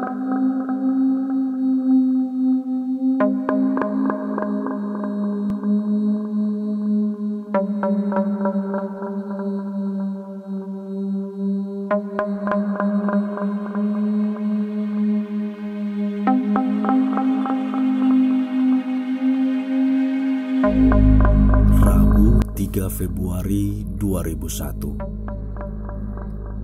Rabu 3 Februari 2001.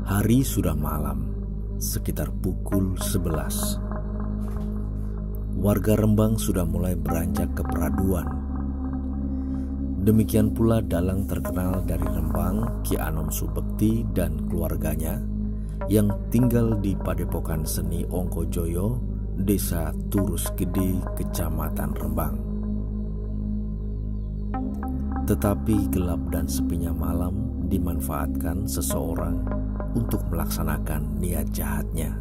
Hari sudah malam, sekitar pukul 11. Warga Rembang sudah mulai beranjak ke peraduan. Demikian pula dalang terkenal dari Rembang, Ki Anom Subekti dan keluarganya yang tinggal di Padepokan Seni Ongkojoyo, Desa Turus Gede, Kecamatan Rembang. Tetapi gelap dan sepinya malam dimanfaatkan seseorang untuk melaksanakan niat jahatnya.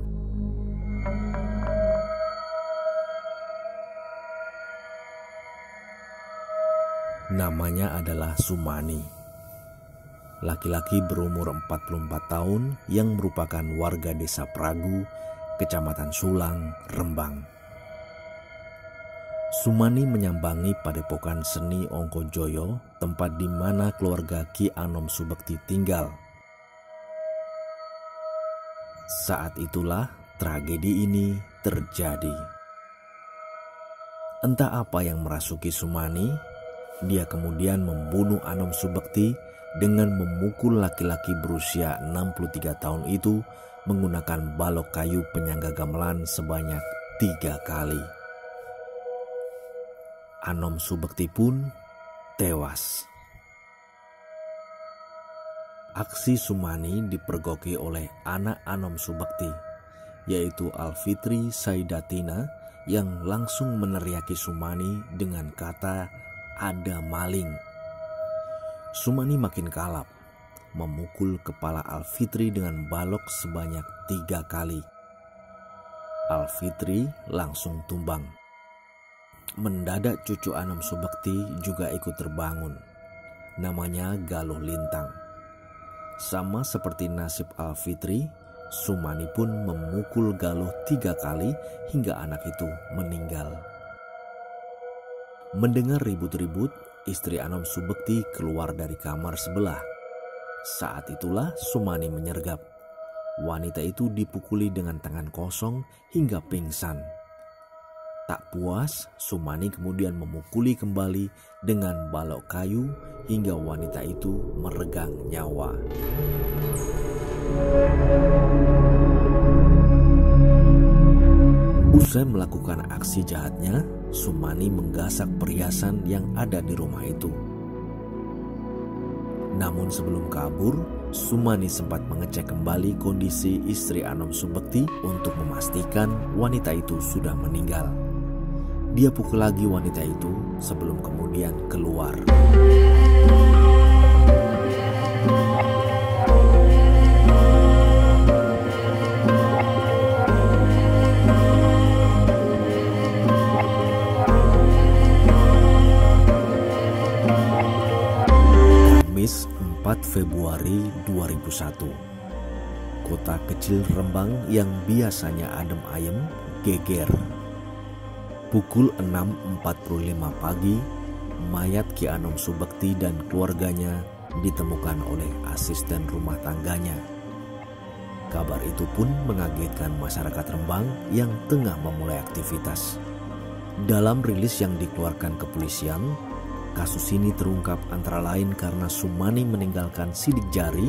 Namanya adalah Sumani, laki-laki berumur 44 tahun yang merupakan warga Desa Pragu, Kecamatan Sulang, Rembang. Sumani menyambangi Padepokan Seni Ongkojoyo, tempat di mana keluarga Ki Anom Subekti tinggal. Saat itulah tragedi ini terjadi. Entah apa yang merasuki Sumani, dia kemudian membunuh Anom Subekti dengan memukul laki-laki berusia 63 tahun itu menggunakan balok kayu penyangga gamelan sebanyak 3 kali. Anom Subekti pun tewas. Aksi Sumani dipergoki oleh anak Anom Subekti, yaitu Alfitri Saidatina, yang langsung meneriaki Sumani dengan kata, "Ada maling." Sumani makin kalap, memukul kepala Alfitri dengan balok sebanyak 3 kali. Alfitri langsung tumbang. Mendadak cucu Anom Subekti juga ikut terbangun. Namanya Galuh Lintang. Sama seperti nasib Alfitri, Sumani pun memukul Galuh 3 kali hingga anak itu meninggal. Mendengar ribut-ribut, istri Anom Subekti keluar dari kamar sebelah. Saat itulah Sumani menyergap. Wanita itu dipukuli dengan tangan kosong hingga pingsan. Tak puas, Sumani kemudian memukuli kembali dengan balok kayu hingga wanita itu meregang nyawa. Usai melakukan aksi jahatnya, Sumani menggasak perhiasan yang ada di rumah itu. Namun sebelum kabur, Sumani sempat mengecek kembali kondisi istri Anom Subekti untuk memastikan wanita itu sudah meninggal. Dia pukul lagi wanita itu sebelum kemudian keluar. Kamis 4 Februari 2001. Kota kecil Rembang yang biasanya adem ayem geger. Pukul 6.45 pagi, mayat Ki Anom Subekti dan keluarganya ditemukan oleh asisten rumah tangganya. Kabar itu pun mengagetkan masyarakat Rembang yang tengah memulai aktivitas. Dalam rilis yang dikeluarkan kepolisian, kasus ini terungkap antara lain karena Sumani meninggalkan sidik jari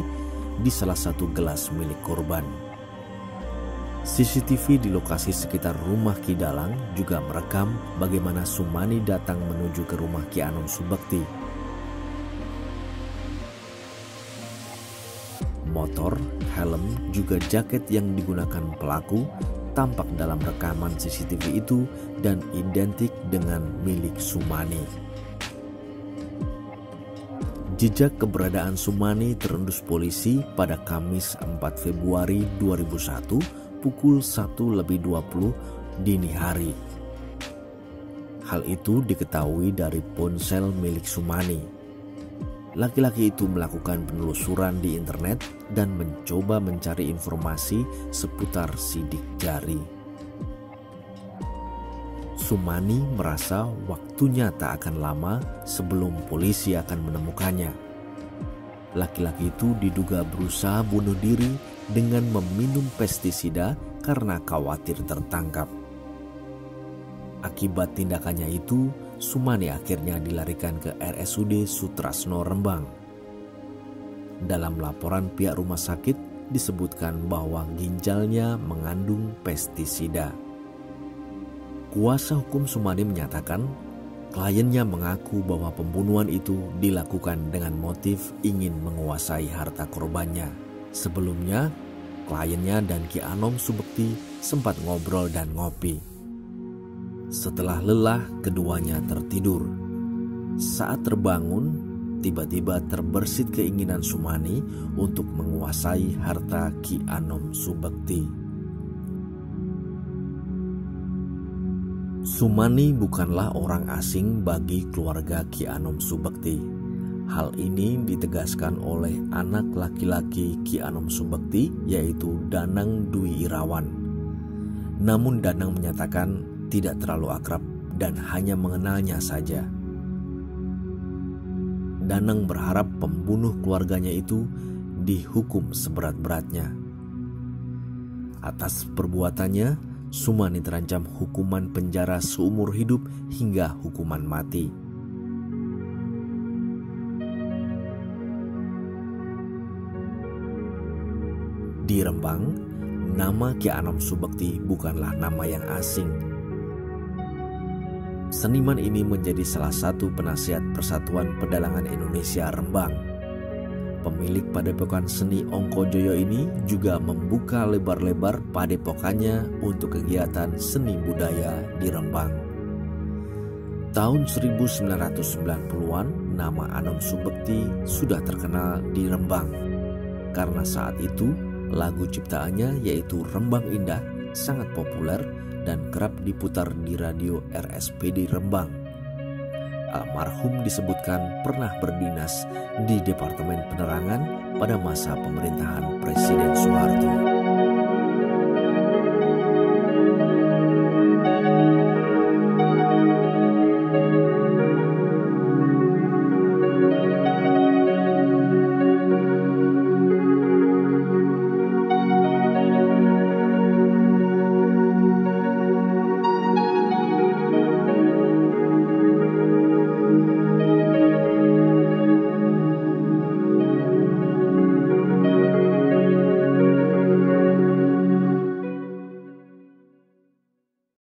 di salah satu gelas milik korban. CCTV di lokasi sekitar rumah Ki Dalang juga merekam bagaimana Sumani datang menuju ke rumah Ki Anom Subekti. Motor, helm, juga jaket yang digunakan pelaku tampak dalam rekaman CCTV itu dan identik dengan milik Sumani. Jejak keberadaan Sumani terendus polisi pada Kamis 4 Februari 2001 pukul 1.20 dini hari. Hal itu diketahui dari ponsel milik Sumani. Laki-laki itu melakukan penelusuran di internet dan mencoba mencari informasi seputar sidik jari. Sumani merasa waktunya tak akan lama sebelum polisi akan menemukannya. Laki-laki itu diduga berusaha bunuh diri dengan meminum pestisida karena khawatir tertangkap. Akibat tindakannya itu, Sumani akhirnya dilarikan ke RSUD Sutrasno Rembang. Dalam laporan pihak rumah sakit disebutkan bahwa ginjalnya mengandung pestisida. Kuasa hukum Sumani menyatakan kliennya mengaku bahwa pembunuhan itu dilakukan dengan motif ingin menguasai harta korbannya. Sebelumnya, kliennya dan Ki Anom Subekti sempat ngobrol dan ngopi. Setelah lelah, keduanya tertidur. Saat terbangun, tiba-tiba terbersit keinginan Sumani untuk menguasai harta Ki Anom Subekti. Sumani bukanlah orang asing bagi keluarga Ki Anom Subekti. Hal ini ditegaskan oleh anak laki-laki Ki Anom Subekti, yaitu Danang Dwi Irawan. Namun Danang menyatakan tidak terlalu akrab dan hanya mengenalnya saja. Danang berharap pembunuh keluarganya itu dihukum seberat-beratnya. Atas perbuatannya, Sumani terancam hukuman penjara seumur hidup hingga hukuman mati. Di Rembang, nama Ki Anom Subekti bukanlah nama yang asing. Seniman ini menjadi salah satu penasihat Persatuan Pedalangan Indonesia Rembang. Pemilik padepokan seni Ongkojoyo ini juga membuka lebar-lebar padepokannya untuk kegiatan seni budaya di Rembang. Tahun 1990-an, nama Anom Subekti sudah terkenal di Rembang. Karena saat itu, lagu ciptaannya yaitu Rembang Indah sangat populer dan kerap diputar di radio RSPD Rembang. Almarhum disebutkan pernah berdinas di Departemen Penerangan pada masa pemerintahan Presiden Soeharto.